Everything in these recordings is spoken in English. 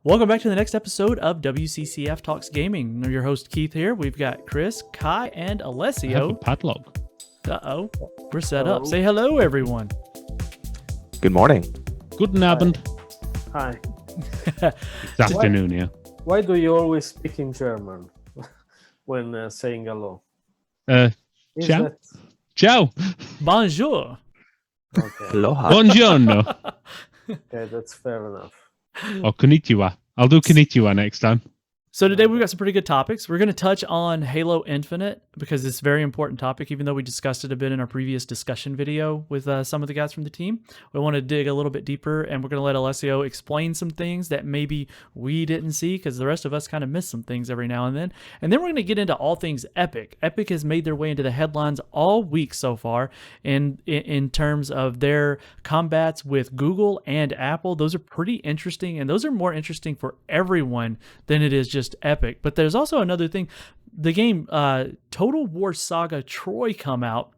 Welcome back to the next episode of WCCF Talks Gaming. I'm your host, Keith, here. We've got Chris, Kai, and I have a Alessio. padlock. Uh-oh. We're set up. Say hello, everyone. Good morning. Guten Abend. Hi. It's afternoon here. Why do you always speak in German when saying hello? Ciao. That... Ciao. Bonjour. Okay. Aloha. Buongiorno. Okay, that's fair enough. Or konnichiwa. I'll do konnichiwa next time. So today we've got some pretty good topics. We're going to touch on Halo Infinite because it's a very important topic, even though we discussed it a bit in our previous discussion video with some of the guys from the team. We want to dig a little bit deeper, and we're going to let Alessio explain some things that maybe we didn't see because the rest of us kind of miss some things every now and then. And then we're going to get into all things Epic. Epic has made their way into the headlines all week so far in terms of their combats with Google and Apple. Those are pretty interesting, and those are more interesting for everyone than it is just Epic. But there's also another thing. The game Total War Saga Troy come out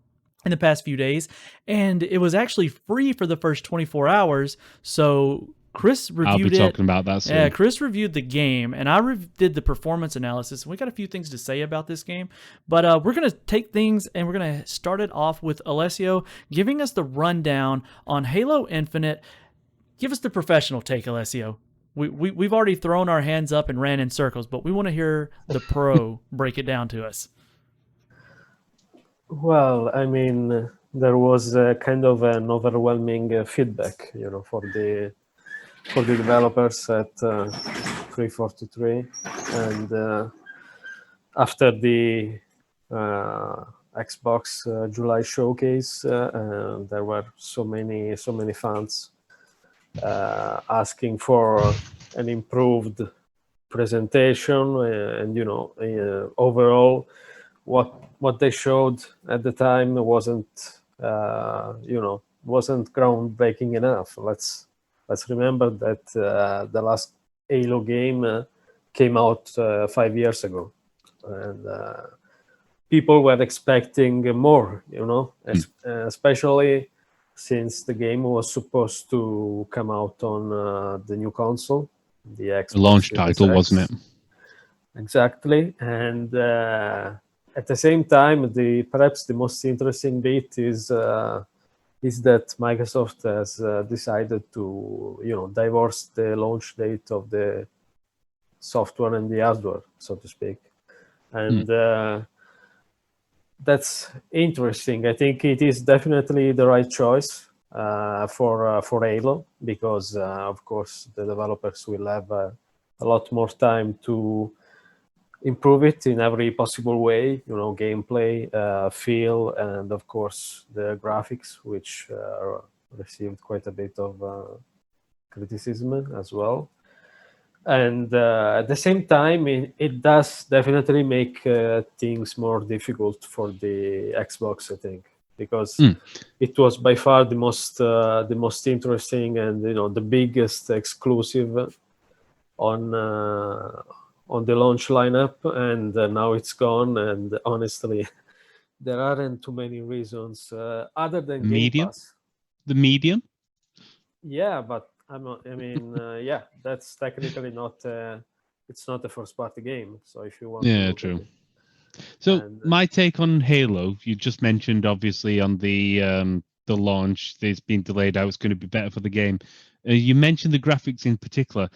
in the past few days, and it was actually free for the first 24 hours. So Chris reviewed I'll be talking about that soon. Yeah, Chris reviewed the game, and I did the performance analysis. We got a few things to say about this game, but we're going to take things and we're going to start it off with Alessio giving us the rundown on Halo Infinite. Give us the professional take, Alessio. We've already thrown our hands up and ran in circles, but we want to hear the pro break it down to us. Well, I mean, there was kind of an overwhelming feedback, for the developers at 343, and after the Xbox July showcase, there were so many fans asking for an improved presentation, and overall what they showed at the time wasn't groundbreaking enough. Let's remember that the last Halo game came out 5 years ago, and people were expecting more, especially since the game was supposed to come out on the new console, the Xbox. The launch title, wasn't it? Exactly. And at the same time, perhaps the most interesting bit is that Microsoft has decided to, divorce the launch date of the software and the hardware, so to speak. And that's interesting. I think it is definitely the right choice for Halo because, of course, the developers will have a lot more time to improve it in every possible way, gameplay, feel, and, of course, the graphics, which received quite a bit of criticism as well. And at the same time, it does definitely make things more difficult for the Xbox, I think, because it was by far the most interesting and the biggest exclusive on the launch lineup, and now it's gone. And honestly, there aren't too many reasons other than Game Pass. The medium. Yeah, but yeah, that's technically not. It's not a first-party game, so if you want. Yeah, true. So my take on Halo, you just mentioned obviously on the launch, it's been delayed out. It's going to be better for the game. You mentioned the graphics in particular.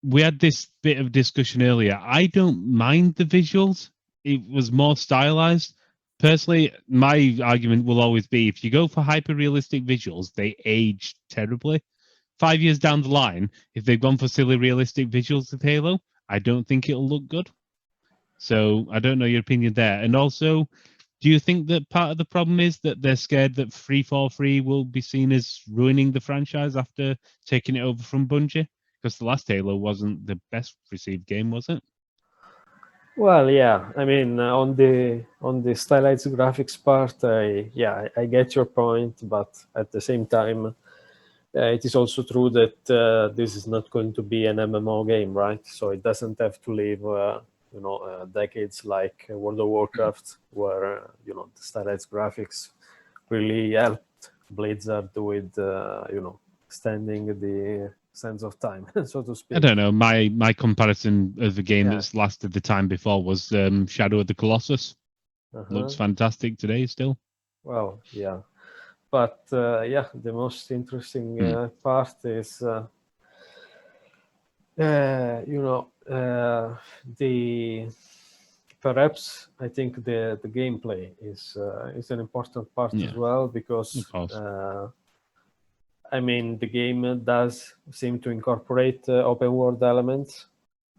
We had this bit of discussion earlier. I don't mind the visuals. It was more stylized. Personally, my argument will always be if you go for hyper-realistic visuals, they age terribly. 5 years down the line, if they've gone for silly realistic visuals with Halo, I don't think it'll look good. So I don't know your opinion there. And also, do you think that part of the problem is that they're scared that 343 will be seen as ruining the franchise after taking it over from Bungie? Because the last Halo wasn't the best received game, was it? Well, yeah. I mean, on the stylized graphics part, I get your point, but at the same time, it is also true that this is not going to be an MMO game, right? So it doesn't have to live, decades like World of Warcraft, where the stylized graphics really helped Blizzard with, extending sense of time, so to speak. I don't know. My comparison of a game that's lasted the time before was Shadow of the Colossus. Looks fantastic today still. Well, yeah. But the most interesting part is, the perhaps I think the gameplay is an important part as well, because I mean the game does seem to incorporate open world elements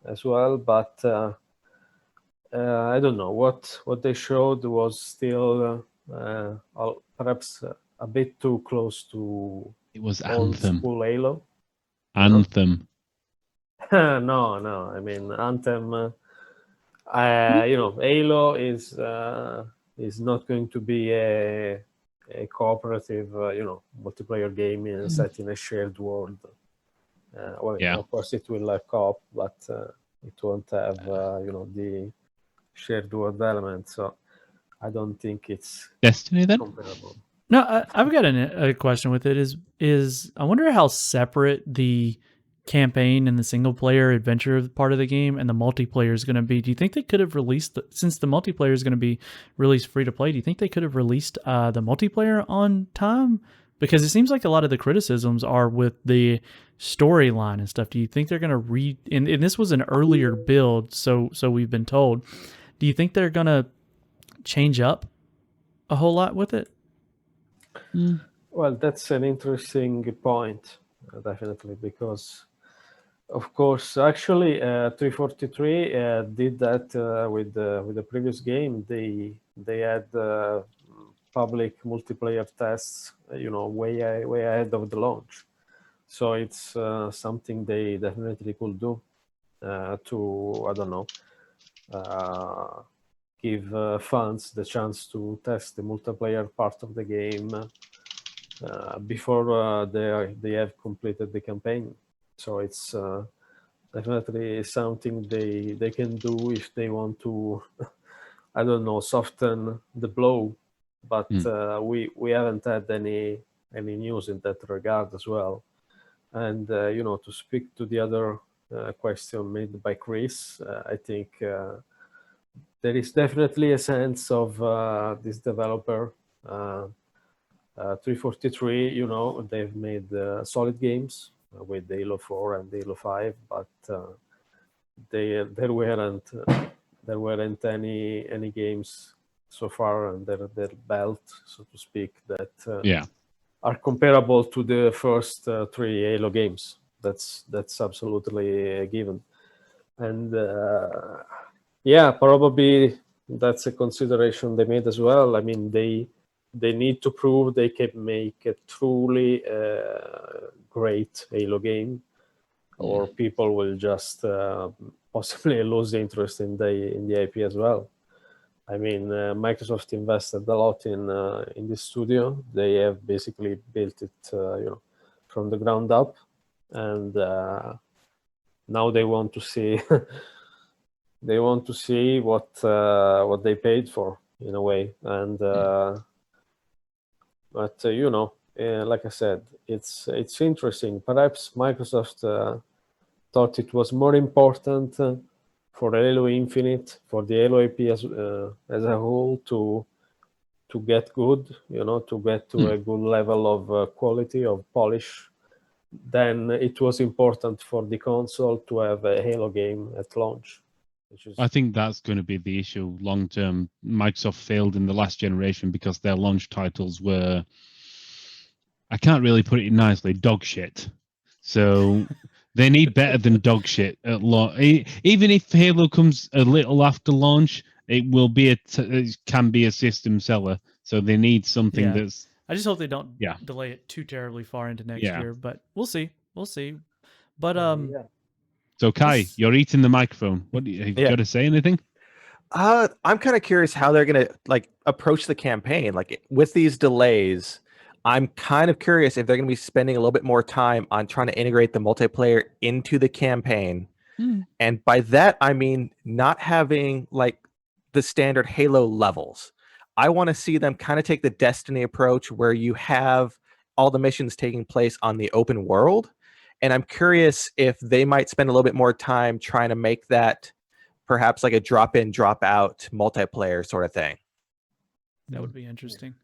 as well, but I don't know, what they showed was still perhaps a bit too close to it was old Anthem. school Halo. Anthem. No. I mean, Anthem. Halo is not going to be a cooperative, multiplayer game set in a shared world. Of course, it will have co-op, but it won't have, the shared world element. So I don't think it's Destiny then. comparable. No, I've got a question with it. Is I wonder how separate the campaign and the single player adventure part of the game and the multiplayer is going to be. Do you think they could have released since the multiplayer is going to be released free to play? Do you think they could have released the multiplayer on time? Because it seems like a lot of the criticisms are with the storyline and stuff. Do you think they're going to and this was an earlier build, so we've been told. Do you think they're going to change up a whole lot with it? Well, that's an interesting point, definitely, because, of course, actually, 343 did that with the previous game. They had public multiplayer tests, way ahead of the launch. So it's something they definitely could do to, I don't know, give fans the chance to test the multiplayer part of the game before they have completed the campaign. So it's definitely something they can do if they want to, I don't know, soften the blow. But we haven't had any news in that regard as well. And to speak to the other question made by Chris, I think there is definitely a sense of this developer, 343. They've made solid games with Halo 4 and Halo 5, but there weren't any games so far under their belt, so to speak, that are comparable to the first 3 Halo games. That's absolutely a given. And probably that's a consideration they made as well. I mean, they need to prove they can make a truly great Halo game, or people will just possibly lose interest in the IP as well. I mean, Microsoft invested a lot in this studio. They have basically built it, from the ground up, and now they want to see they want to see what they paid for, in a way. And but like I said, it's interesting. Perhaps Microsoft thought it was more important for Halo Infinite, for the Halo IP as a whole, to get good, to get to a good level of quality, of polish. Then it was important for the console to have a Halo game at launch. I think that's going to be the issue long term. Microsoft failed in the last generation because their launch titles were, I can't really put it nicely, dog shit. So they need better than dog shit at launch. Even if Halo comes a little after launch, it will be it can be a system seller. So they need something that's. I just hope they don't delay it too terribly far into next year. But we'll see. But So Kai, you're eating the microphone. What have you got to say? Anything? I'm kind of curious how they're gonna approach the campaign. With these delays, I'm kind of curious if they're gonna be spending a little bit more time on trying to integrate the multiplayer into the campaign. And by that I mean not having the standard Halo levels. I want to see them kind of take the Destiny approach, where you have all the missions taking place on the open world, And I'm curious if they might spend a little bit more time trying to make that perhaps like a drop in, drop out multiplayer sort of thing. That would be interesting.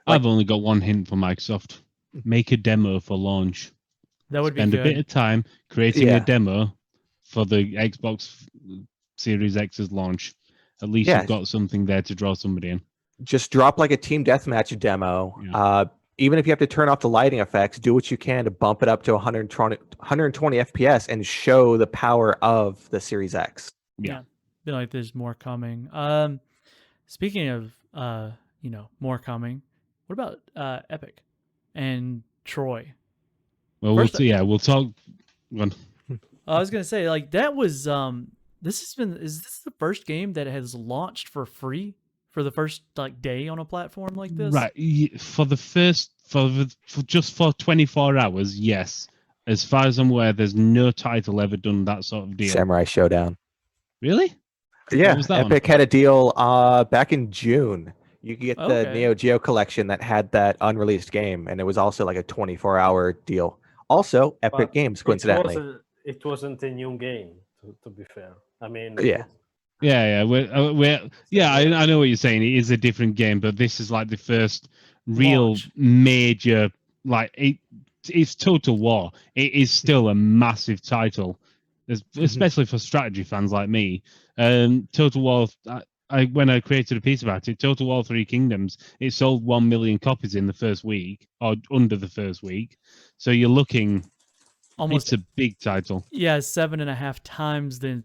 I've only got one hint for Microsoft. Make a demo for launch. That would Spend be a good. bit of time creating a demo for the Xbox Series X's launch. At least you've got something there to draw somebody in. Just drop like a team deathmatch demo. Yeah. Even if you have to turn off the lighting effects, do what you can to bump it up to 120 FPS and show the power of the Series X. Yeah. Feel like there's more coming. Speaking of more coming, what about Epic and Troy? Well, we'll talk. I was gonna say, like, that was is this the first game that has launched for free for the first like day on a platform like this? Right. For just 24 hours, yes. As far as I'm aware, there's no title ever done that sort of deal. Samurai Showdown. Really? Yeah, Epic had a deal back in June. You could get the Neo Geo collection that had that unreleased game, and it was also like a 24-hour deal. Also, Epic Games, coincidentally. It wasn't a new game, to be fair. I mean, I know what you're saying. It is a different game, but this is like the first real major, like it's Total War. It is still a massive title, especially for strategy fans like me. Total War. When I created a piece about it, Total War 3 Kingdoms, it sold 1 million copies in the first week, or under the first week. So you're looking. It's a big title. Yeah, 7.5 times the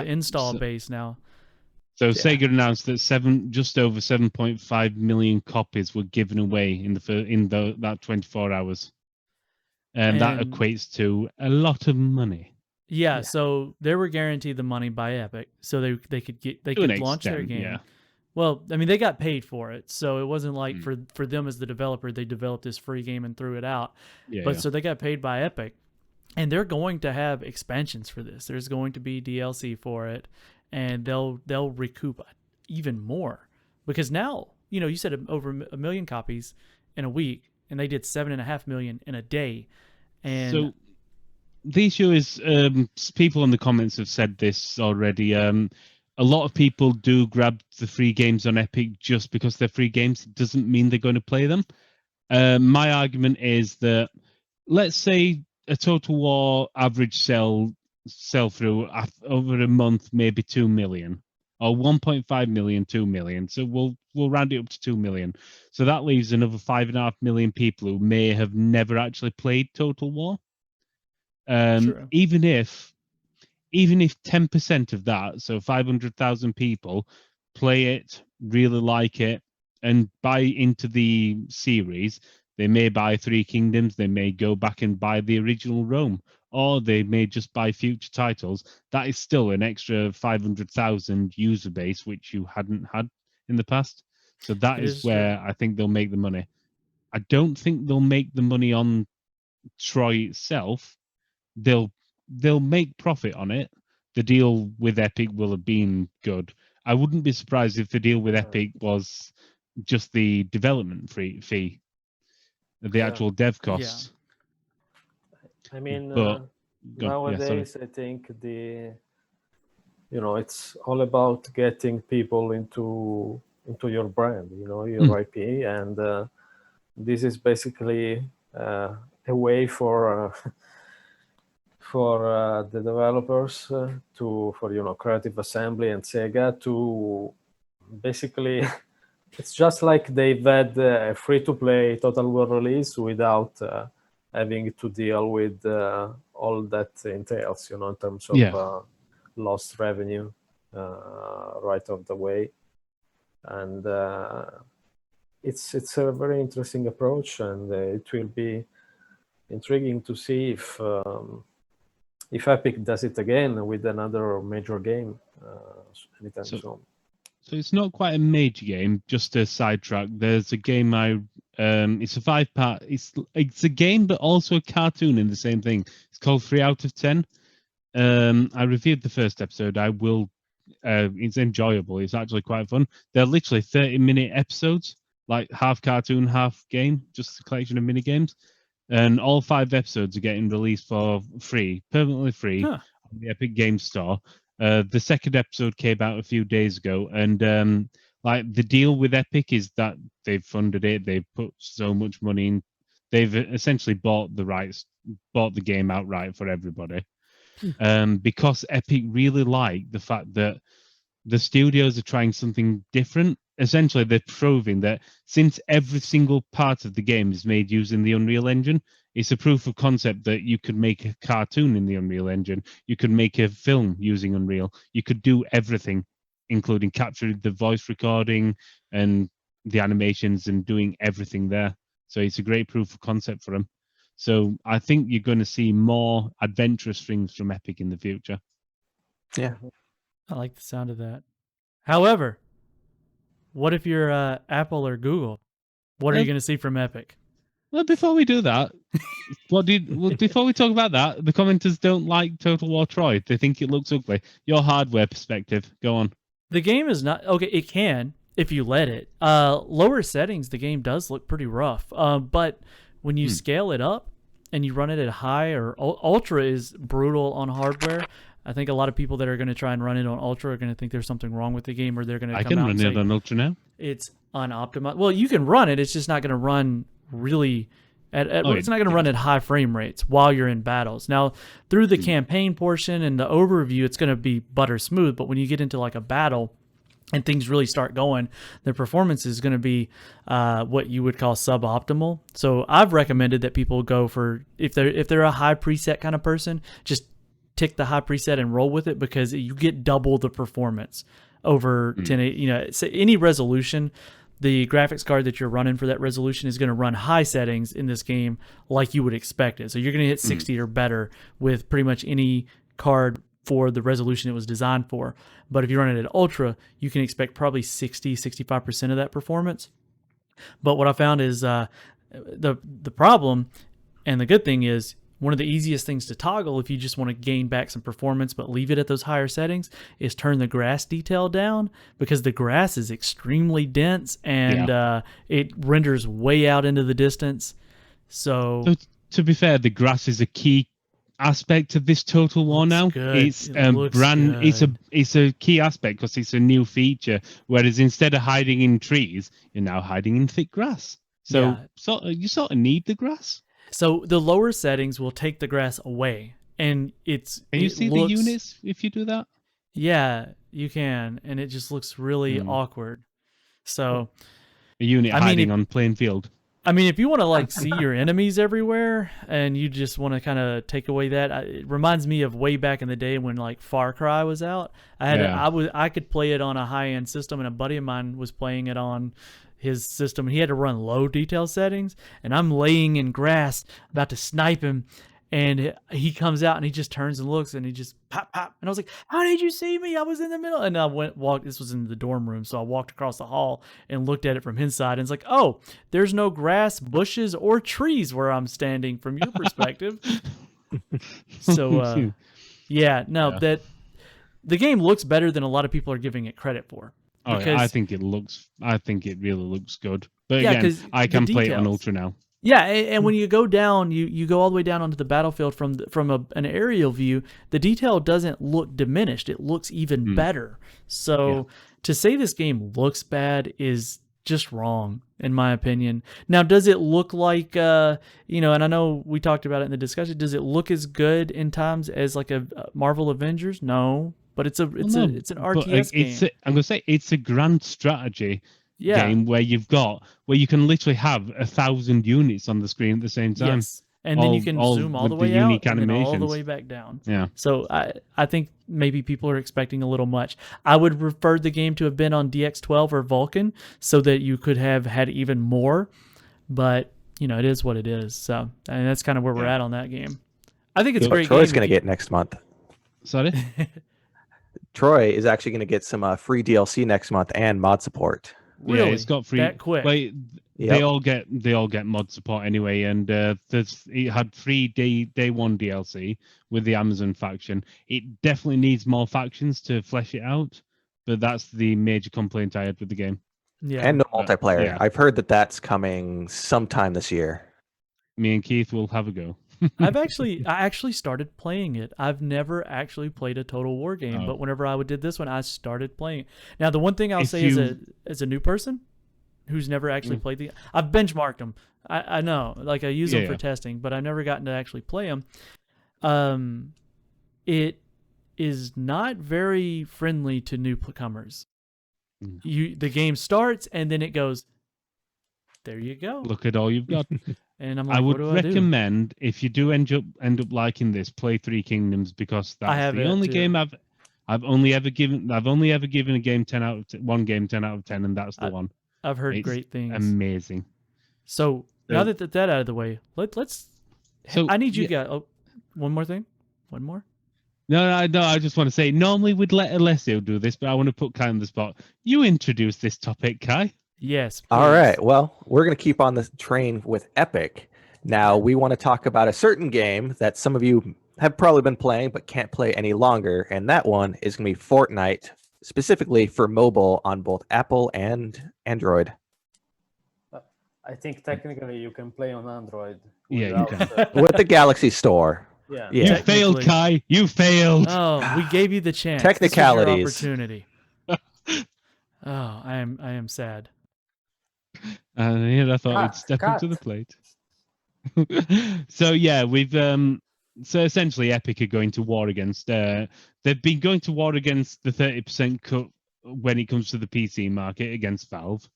install base now. So Sega announced that just over 7.5 million copies were given away in that 24 hours, and that equates to a lot of money. Yeah, so they were guaranteed the money by Epic, so they could launch their game. Yeah. Well, I mean, they got paid for it, so it wasn't like for them as the developer, they developed this free game and threw it out. So they got paid by Epic, and they're going to have expansions for this. There's going to be DLC for it, and they'll recoup even more because now you said over 1 million copies in a week, and they did 7.5 million in a day, and. So, the issue is, people in the comments have said this already. A lot of people do grab the free games on Epic just because they're free games. It doesn't mean they're going to play them. My argument is that, let's say a Total War average sell through over a month, maybe 2 million, or 1.5 million, 2 million. So we'll round it up to 2 million. So that leaves another 5.5 million people who may have never actually played Total War. Even if 10% of that, so 500,000 people, play it, really like it, and buy into the series, they may buy 3 Kingdoms, they may go back and buy the original Rome, or they may just buy future titles. That is still an extra 500,000 user base, which you hadn't had in the past. So that is where I think they'll make the money. I don't think they'll make the money on Troy itself. They'll make profit on it. The deal with Epic will have been good. I wouldn't be surprised if the deal with Epic was just the development fee, the actual dev costs. Yeah. I mean, nowadays I think it's all about getting people into your brand, your IP, and this is basically a way for the developers for Creative Assembly and Sega to basically it's just like they've had a free-to-play Total War release without having to deal with all that entails, in terms of lost revenue right off the way. And it's a very interesting approach, and it will be intriguing to see if Epic does it again with another major game anytime soon. So it's not quite a major game, just a sidetrack. There's a game it's a 5-part. It's a game, but also a cartoon in the same thing. It's called 3 out of 10. I reviewed the first episode. It's enjoyable. It's actually quite fun. They're literally 30-minute episodes, like half cartoon, half game, just a collection of mini games. and all 5 episodes are getting released for free, permanently free, Huh. on the Epic Games Store. The second episode came out a few days ago, and like the deal with Epic is that they've funded it, they've put so much money in, they've essentially bought the game outright for everybody. Because Epic really like the fact that the studios are trying something different. Essentially, they're proving that since every single part of the game is made using the Unreal Engine, it's a proof of concept that you could make a cartoon in the Unreal Engine, you could make a film using Unreal, you could do everything, including capturing the voice recording and the animations and doing everything there. So it's a great proof of concept for them. So I think you're going to see more adventurous things from Epic in the future. Yeah. I like the sound of that. However, what if you're Apple or Google? What are you going to see from Epic? Well, before we do that, before we talk about that, the commenters don't like Total War Troy. They think it looks ugly. Your hardware perspective, go on. The game is not okay. It can if you let it. Lower settings, the game does look pretty rough. But when you scale it up and you run it at high or ultra is brutal on hardware. I think a lot of people that are going to try and run it on ultra are going to think there's something wrong with the game, or they're going to come out and say I can run it on ultra now. It's unoptimized. Well, you can run it. It's just not going to run really it's not going to run at high frame rates while you're in battles. Now, through the campaign portion and the overview, it's going to be butter smooth. But when you get into like a battle and things really start going, the performance is going to be what you would call suboptimal. So I've recommended that people go for, if they're a high preset kind of person, just tick the high preset and roll with it, because you get double the performance over 1080. So any resolution, the graphics card that you're running for that resolution is going to run high settings in this game like you would expect it. So you're going to hit 60 or better with pretty much any card for the resolution it was designed for. But if you run it at ultra, you can expect probably 65% of that performance. But what I found is the problem, and the good thing is, one of the easiest things to toggle if you just want to gain back some performance but leave it at those higher settings is turn the grass detail down, because the grass is extremely dense and it renders way out into the distance. So to be fair, the grass is a key aspect of this Total War now. Good. It's it's a key aspect because it's a new feature, whereas instead of hiding in trees, you're now hiding in thick grass. So you sort of need the grass. So the lower settings will take the grass away, and Can you see the units if you do that? Yeah, you can, and it just looks really awkward. So a unit hiding on plain field. I mean, if you want to like see your enemies everywhere, and you just want to kind of take away that, it reminds me of way back in the day when like Far Cry was out. I could play it on a high end system, and a buddy of mine was playing it on his system. He had to run low detail settings, and I'm laying in grass about to snipe him, and he comes out and he just turns and looks, and he just pop, and I was like, how did you see me? I was in the middle. And I walked, this was in the dorm room, so I walked across the hall and looked at it from his side, and it's like, oh, there's no grass, bushes, or trees where I'm standing from your perspective. So that the game looks better than a lot of people are giving it credit for. Oh, I think it really looks good. But again, I can play it on ultra now. Yeah, and when you go down, you go all the way down onto the battlefield from an aerial view, the detail doesn't look diminished. It looks even better. So to say this game looks bad is just wrong, in my opinion. Now, does it look like, and I know we talked about it in the discussion, does it look as good in times as like a Marvel Avengers? No. But it's an RTS game. I'm gonna say it's a grand strategy game where you can literally have 1,000 units on the screen at the same time. Yes. And then you can zoom all the way out and then all the way back down. Yeah. So I think maybe people are expecting a little much. I would prefer the game to have been on DX12 or Vulkan so that you could have had even more. But it is what it is. So and that's kind of where we're at on that game. I think it's a great game. Troy's going to get next month. Sorry. Troy is actually going to get some free DLC next month and mod support. Really? Yeah, it's got free. That quick? Wait, they all get mod support anyway, and it had free day one DLC with the Amazon faction. It definitely needs more factions to flesh it out, but that's the major complaint I had with the game. Yeah, and no multiplayer. I've heard that that's coming sometime this year. Me and Keith will have a go. I actually started playing it. I've never actually played a Total War game, but whenever I did this one, I started playing it. Now, the one thing I'll say as a new person who's never actually played I've benchmarked them. I know, like I use them for testing, but I've never gotten to actually play them. It is not very friendly to newcomers. The game starts and then it goes, there you go. Look at all you've got. And I'm like, I would what do recommend if you do end up liking this, play Three Kingdoms, because that's the only game I've only ever given a game 10 out of 1 game 10 out of 10, and that's the one. I've heard great things. Amazing. So now that out of the way, let's. So I need you guys. Oh, one more thing. One more. No. I just want to say, normally we'd let Alessio do this, but I want to put Kai on the spot. You introduce this topic, Kai. Yes. Please. All right. Well, we're going to keep on the train with Epic. Now, we want to talk about a certain game that some of you have probably been playing but can't play any longer, and that one is going to be Fortnite, specifically for mobile on both Apple and Android. I think technically you can play on Android. Yeah, you can. With the Galaxy Store. Yeah. You failed, Kai. You failed. Oh, we gave you the chance. Technicalities. This was your opportunity. I am sad. I thought we'd step up to the plate. So yeah, we've so essentially Epic are going to war against they've been going to war against the 30% cut when it comes to the PC market against Valve.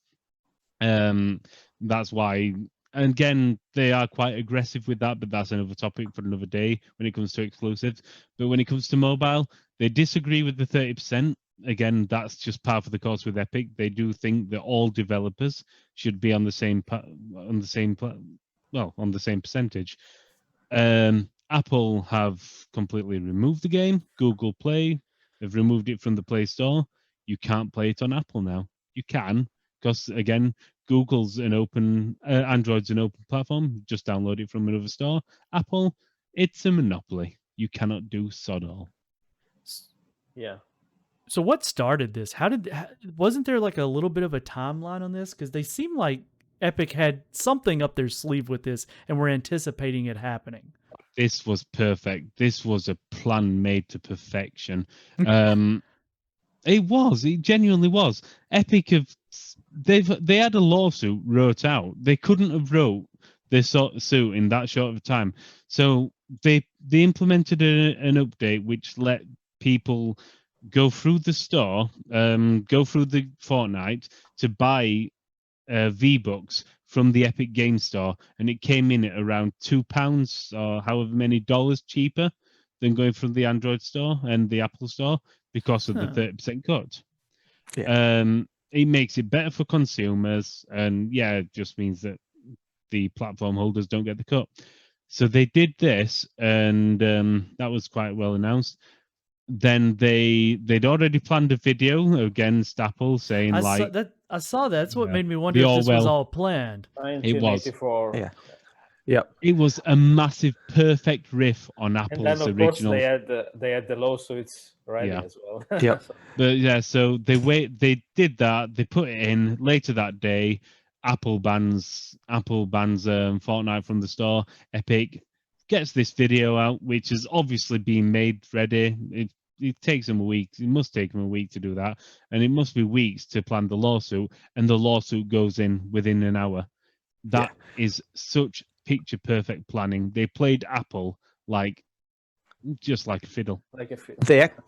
That's why, again, they are quite aggressive with that, but that's another topic for another day when it comes to exclusives. But when it comes to mobile, they disagree with the 30%. Again, that's just par for the course with Epic. They do think that all developers should be on the same percentage. Apple have completely removed the game. Google Play, they've removed it from the Play Store. You can't play it on Apple now. You can, because again, Google's an open, Android's an open platform. Just download it from another store. Apple, it's a monopoly. You cannot do sod all. Yeah. So what started this? Wasn't there like a little bit of a timeline on this? Because they seem like Epic had something up their sleeve with this and were anticipating it happening. This was perfect. This was a plan made to perfection. It genuinely was. Epic they had a lawsuit wrote out. They couldn't have wrote this sort of suit in that short of a time. So they implemented an update which let people go through the store, go through the Fortnite to buy V-Bucks from the Epic Game Store, and it came in at around £2 or however many dollars cheaper than going from the Android store and the Apple store because of the 30% cut. Yeah. It makes it better for consumers, and it just means that the platform holders don't get the cut. So they did this, and that was quite well announced. Then they'd already planned a video against Apple saying I saw that. That's what made me wonder if this was all planned. It was. Yeah. Yep. It was a massive, perfect riff on Apple's and then, of original. Course, they had the lawsuits ready as well. Yeah. But so they did that. They put it in later that day. Apple bans Fortnite from the store. Epic gets this video out, which has obviously been made ready. It takes them a week. It must take them a week to do that, and it must be weeks to plan the lawsuit. And the lawsuit goes in within an hour. That is such picture perfect planning. They played Apple just like a fiddle.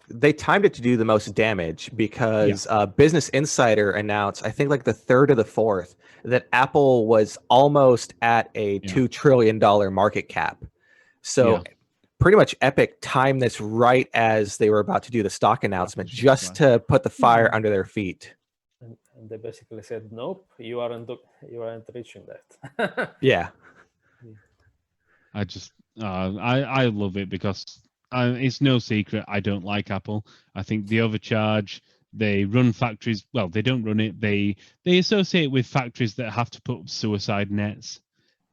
They timed it to do the most damage because Business Insider announced, I think the 3rd or the 4th, that Apple was almost at a $2 trillion market cap. So pretty much Epic timed this right as they were about to do the stock announcement, just to put the fire under their feet. And they basically said, "Nope, you aren't reaching that." Yeah. I love it because it's no secret I don't like Apple. I think they overcharge. They run factories. Well, they don't run it. They associate with factories that have to put up suicide nets,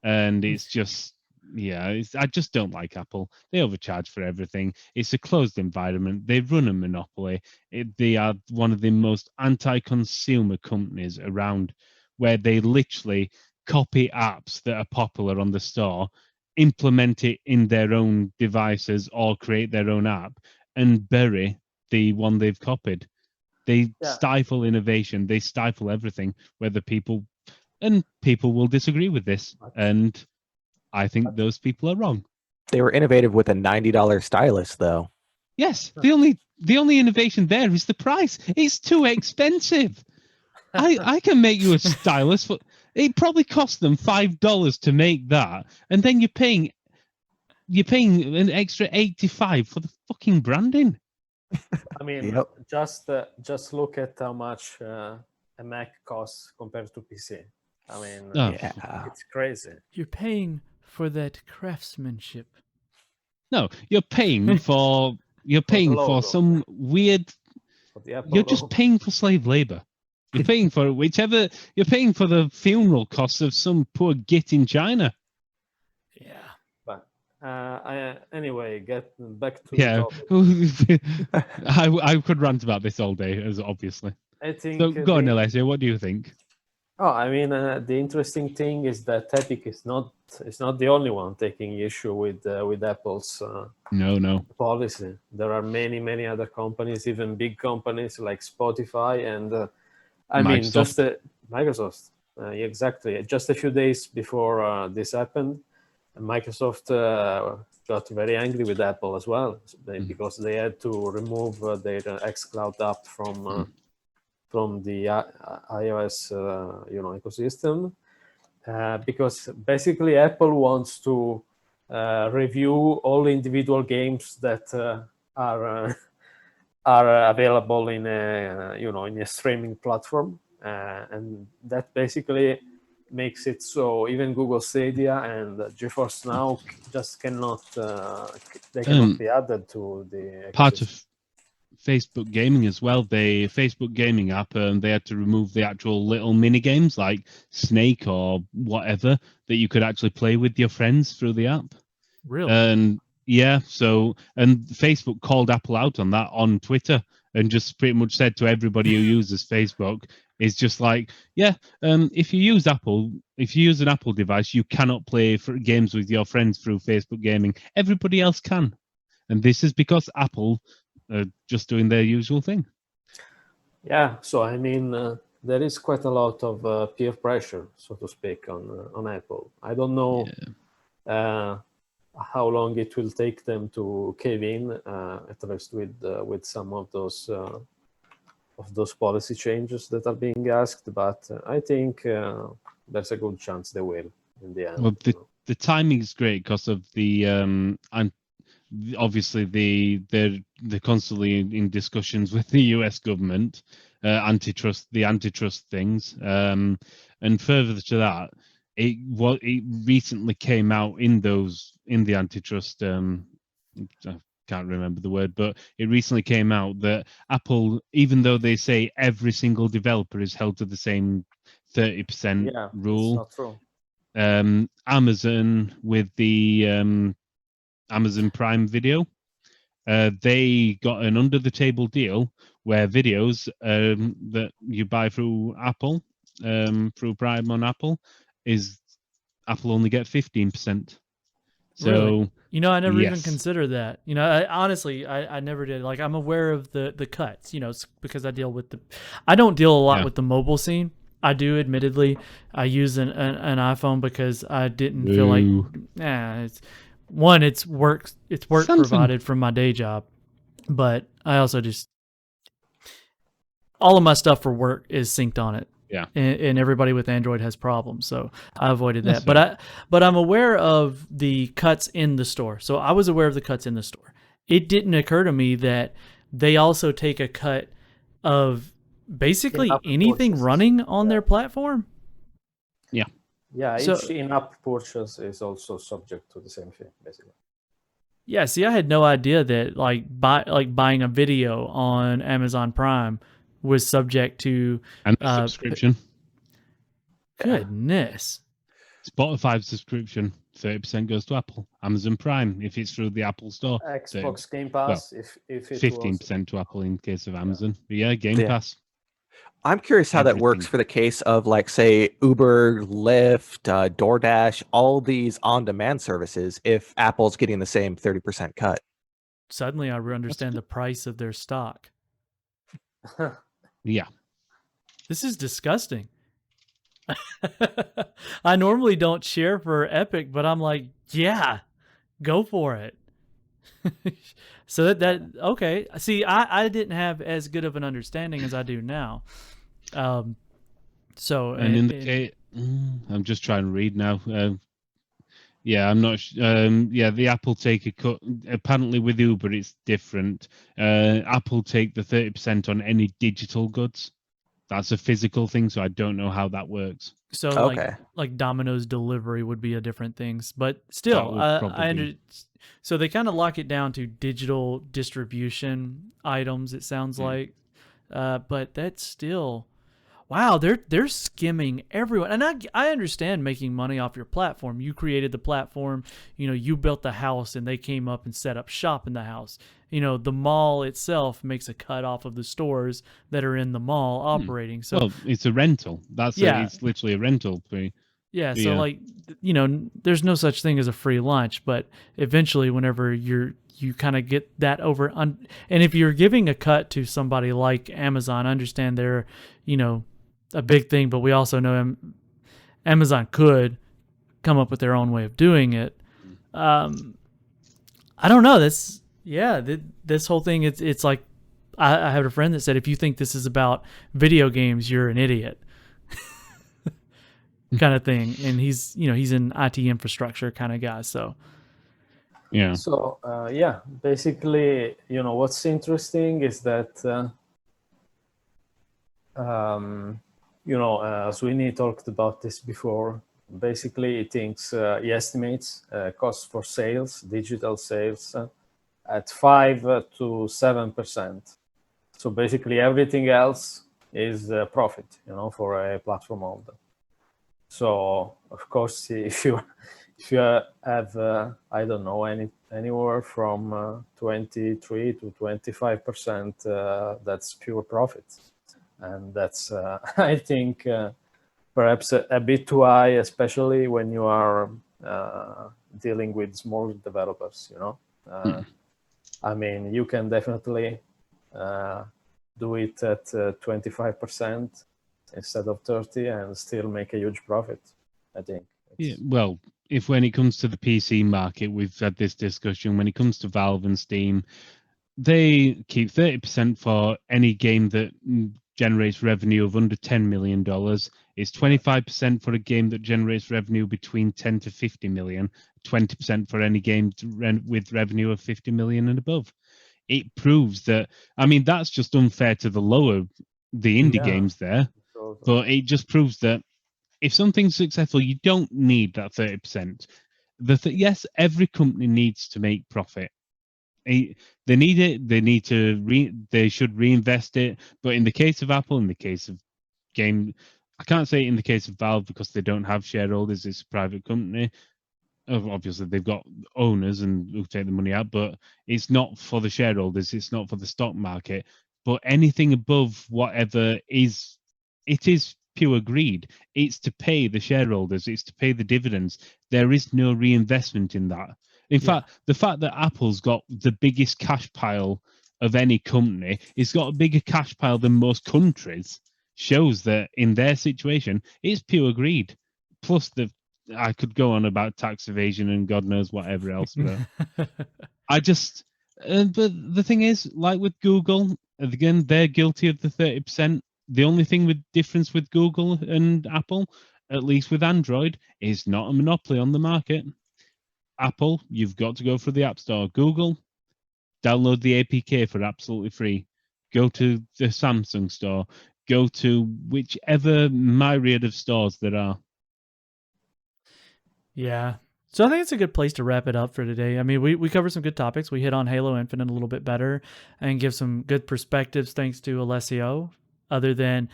and it's just. I just don't like Apple. They overcharge for everything. It's a closed environment. They run a monopoly. They are one of the most anti-consumer companies around, where they literally copy apps that are popular on the store, implement it in their own devices, or create their own app and bury the one they've copied. They stifle innovation. They stifle everything. Whether people will disagree with this, and I think those people are wrong. They were innovative with a $90 stylus, though. Yes, the only innovation there is the price. It's too expensive. I can make you a stylus for. It probably cost them $5 to make that, and then you're paying an extra $85 for the fucking branding. I mean, just look at how much a Mac costs compared to PC. I mean, it's crazy. You're paying for that craftsmanship. No, you're paying for some weird. You're just paying for slave labor. You're paying for whichever. You're paying for the funeral costs of some poor git in China. Yeah. But anyway, get back to the topic. I could rant about this all day, as obviously. I think. So go on, Alessio. What do you think? Oh, I mean, the interesting thing is that Epic is not the only one taking issue with Apple's policy. There are many other companies, even big companies like Spotify and Microsoft. Exactly. Just a few days before this happened, Microsoft got very angry with Apple as well because they had to remove their xCloud app from the iOS ecosystem because basically Apple wants to review all individual games that are available in a streaming platform, and that basically makes it so even Google Stadia and GeForce Now just cannot be added to the part of Facebook Gaming as well. The Facebook Gaming app, they had to remove the actual little mini games like Snake or whatever that you could actually play with your friends through the app. Really? And Facebook called Apple out on that on Twitter and just pretty much said to everybody who uses Facebook, is just like, if you use an Apple device, you cannot play for games with your friends through Facebook Gaming. Everybody else can. And this is because Apple just doing their usual thing. Yeah, so I mean, there is quite a lot of peer pressure, so to speak, on Apple. I don't know how long it will take them to cave in, at least with some of those policy changes that are being asked. But I think there's a good chance they will in the end. Well, the timing is great because of the obviously they're constantly in discussions with the US government, antitrust things, and further to that, it recently came out in the antitrust. I can't remember the word, but it recently came out that Apple, even though they say every single developer is held to the same 30% rule, it's not true. Amazon with the Amazon Prime Video, they got an under the table deal where videos that you buy through Apple, through Prime on Apple, is Apple only get 15%. So really? I never even considered that. I never did. Like, I'm aware of the cuts, because I don't deal a lot with the mobile scene. I do, admittedly. I use an iPhone because I didn't feel like it's work provided from my day job, but I also just all of my stuff for work is synced on it. Yeah, and everybody with Android has problems, so I avoided that. But I'm aware of the cuts in the store. So I was aware of the cuts in the store. It didn't occur to me that they also take a cut of basically anything running on their platform. Yeah. Yeah, each in-app purchase is also subject to the same thing, basically. Yeah, see, I had no idea that buying a video on Amazon Prime was subject to subscription. Goodness. Spotify subscription, 30% goes to Apple. Amazon Prime, if it's through the Apple Store. Xbox Game Pass, if it 15% to Apple in case of Amazon. But Game Pass. I'm curious how that works everything. for the case of, like, say, Uber, Lyft, DoorDash, all these on-demand services, if Apple's getting the same 30% cut. Suddenly I understand the price of their stock. Yeah. This is disgusting. I normally don't cheer for Epic, but I'm like, yeah, go for it. So that okay. See, I didn't have as good of an understanding as I do now. So And in the case, I'm just trying to read now. Yeah, I'm not. Yeah, the Apple take a cut. Apparently, with Uber, it's different. Apple take the 30% on any digital goods. That's a physical thing, so I don't know how that works. So Okay. like Domino's delivery would be a different things, but That still, would probably so they kind of lock it down to digital distribution items. It sounds like, but that's still, wow. They're skimming everyone, and I understand making money off your platform. You created the platform, you built the house, and they came up and set up shop in the house. The mall itself makes a cut off of the stores that are in the mall operating. So, well, it's a rental. It's literally a rental fee. yeah. So Yeah. like, there's no such thing as a free lunch, but eventually whenever you kind of get that and if you're giving a cut to somebody like Amazon, I understand they're, a big thing, but we also know Amazon could come up with their own way of doing it. I don't know. This whole thing, it's like, I have a friend that said, if you think this is about video games, you're an idiot. Kind of thing. And he's an IT infrastructure kind of guy. So, yeah. So, basically, what's interesting is that, Sweeney talked about this before. Basically, he estimates cost for sales, digital sales, at 5 to 7%. So basically, everything else is profit, for a platform holder. So of course, if you have I don't know, anywhere from 23 to 25%, that's pure profit, and that's I think perhaps a bit too high, especially when you are dealing with small developers. I mean, you can definitely do it at 25% instead of 30 and still make a huge profit, I think. Yeah, well, when it comes to the PC market, we've had this discussion. When it comes to Valve and Steam, they keep 30% for any game that generates revenue of under $10 million. It's 25% for a game that generates revenue between 10 to 50 million, 20% for any game with revenue of 50 million and above. It proves that, I mean, that's just unfair to the indie games there, but it just proves that if something's successful, you don't need that 30%. Yes, every company needs to make profit. They need it. They should reinvest it. But in the case of Apple, in the case of game, I can't say in the case of Valve because they don't have shareholders. It's a private company. Obviously, they've got owners and who take the money out, but it's not for the shareholders. It's not for the stock market. But anything above whatever it is pure greed. It's to pay the shareholders. It's to pay the dividends. There is no reinvestment in that. In fact, the fact that Apple's got the biggest cash pile of any company, it's got a bigger cash pile than most countries, shows that in their situation, it's pure greed. Plus, I could go on about tax evasion and God knows whatever else, but but the thing is, like with Google, again, they're guilty of the 30%. The only thing with difference with Google and Apple, at least with Android, is not a monopoly on the market. Apple, you've got to go through the App Store. Google, download the APK for absolutely free. Go to the Samsung store. Go to whichever myriad of stores there are. Yeah. So I think it's a good place to wrap it up for today. I mean, we covered some good topics. We hit on Halo Infinite a little bit better and give some good perspectives thanks to Alessio, other than,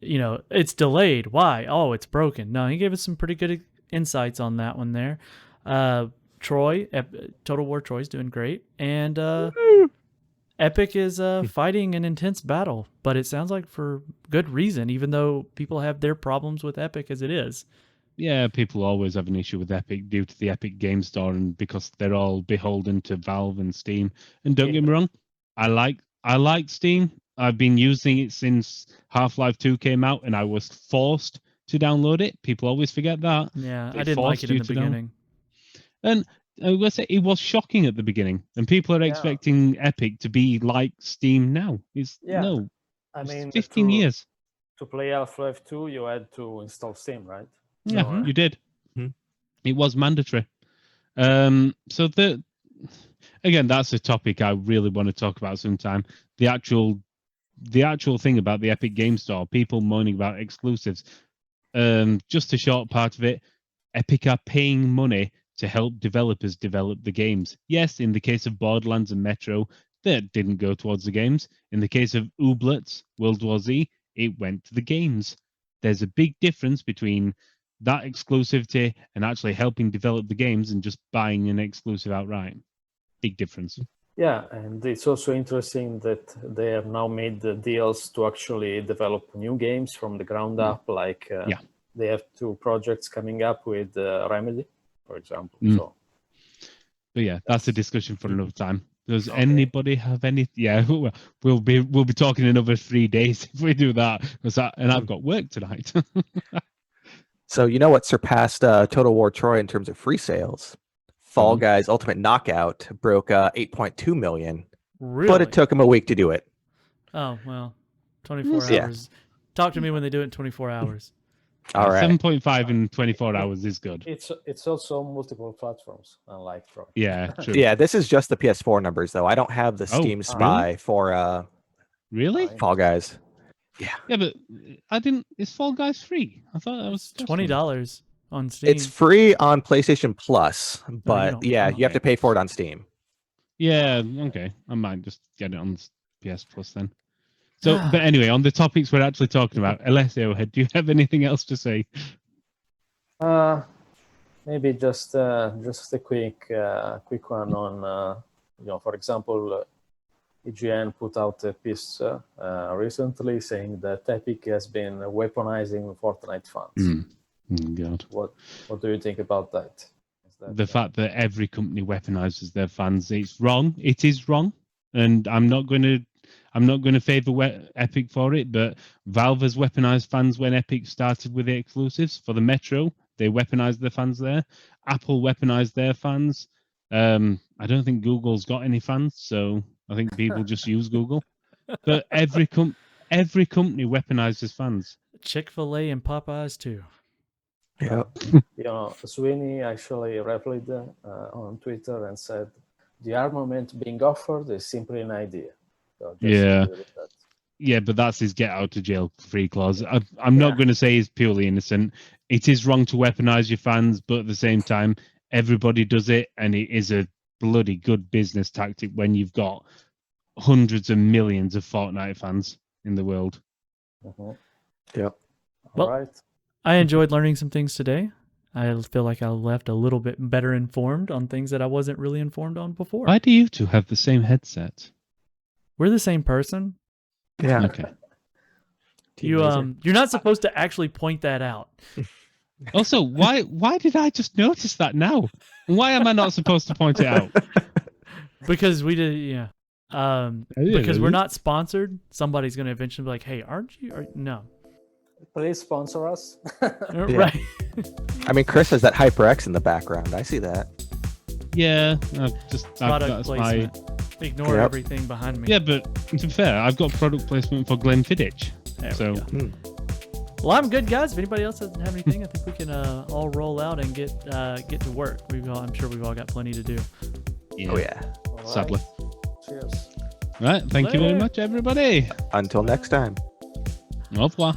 it's delayed. Why? Oh, it's broken. No, he gave us some pretty good insights on that one there. Troy, Total War Troy's doing great. And Epic is fighting an intense battle, but it sounds like for good reason, even though people have their problems with Epic as it is. Yeah, people always have an issue with Epic due to the Epic Game Store, and because they're all beholden to Valve and Steam. And don't get me wrong, I like Steam. I've been using it since Half-Life 2 came out, and I was forced to download it. People always forget that. Yeah, They I didn't like it in the beginning. And I will say it was shocking at the beginning, and people are expecting Epic to be like Steam now. No, I mean, 15 years. To play Half-Life 2, you had to install Steam, right? Yeah, you did. Mm-hmm. It was mandatory. So again, that's a topic I really want to talk about sometime. The actual thing about the Epic Game Store, people moaning about exclusives. Just a short part of it, Epic are paying money to help developers develop the games. Yes, in the case of Borderlands and Metro, that didn't go towards the games. In the case of Ooblets, World War Z, it went to the games. There's a big difference between that exclusivity and actually helping develop the games and just buying an exclusive outright. Big difference. Yeah, and it's also interesting that they have now made the deals to actually develop new games from the ground up. Like they have 2 projects coming up with Remedy, for example. So, but yeah, that's a discussion for another time. Does anybody have any? Yeah, we'll be talking another 3 days if we do that. And I've got work tonight. So you know what surpassed Total War Troy in terms of free sales? Fall Guys Ultimate Knockout broke 8.2 million, but it took them a week to do it. Oh, well, 24 hours. Talk to me when they do it in 24 hours. All right. 7.5 in 24 hours is good. It's also multiple platforms, unlike Troy. Yeah, true. Yeah, this is just the PS4 numbers, though. I don't have the Steam Spy for really Fall Guys. Yeah. Yeah, but I didn't. Is Fall Guys free? I thought that was $20 on Steam. It's free on PlayStation Plus, but you have to pay for it on Steam. Yeah, okay. I might just get it on PS Plus then. So, but anyway, on the topics we're actually talking about, Alessio, do you have anything else to say? Maybe just a quick one on for example, IGN put out a piece recently saying that Epic has been weaponizing Fortnite fans. God. What do you think about that? The fact that every company weaponizes their fans, it's wrong. It is wrong, and I'm not going to favor Epic for it. But Valve has weaponized fans when Epic started with the exclusives for the Metro. They weaponized their fans there. Apple weaponized their fans. I don't think Google's got any fans, so I think people just use Google. But every company weaponizes fans. Chick-fil-A and Popeyes too. Yeah. Sweeney actually replied on Twitter and said, "The armament being offered is simply an idea." So yeah, but that's his get out of jail free clause. I'm not going to say he's purely innocent. It is wrong to weaponize your fans, but at the same time, everybody does it, and it is a bloody good business tactic when you've got hundreds of millions of Fortnite fans in the world. Yep. Well, right. I enjoyed learning some things today. I feel like I left a little bit better informed on things that I wasn't really informed on before. Why do you two have the same headset? We're the same person. Yeah. Okay. You're not supposed to actually point that out. Also, why did I just notice that now? Why am I not supposed to point it out? Because we did, yeah. Because we're not sponsored. Somebody's going to eventually be like, "Hey, aren't you?" No. Please sponsor us. Right. I mean, Chris has that HyperX in the background. I see that. Yeah, Product placement. Ignore everything behind me. Yeah, but to be fair, I've got product placement for Glenfiddich. Well, I'm good, guys. If anybody else doesn't have anything, I think we can all roll out and get to work. I'm sure we've all got plenty to do. Yeah. Oh yeah. All Sadly. Right. Cheers. Right. Thank you very much, everybody. Until next time. Au revoir.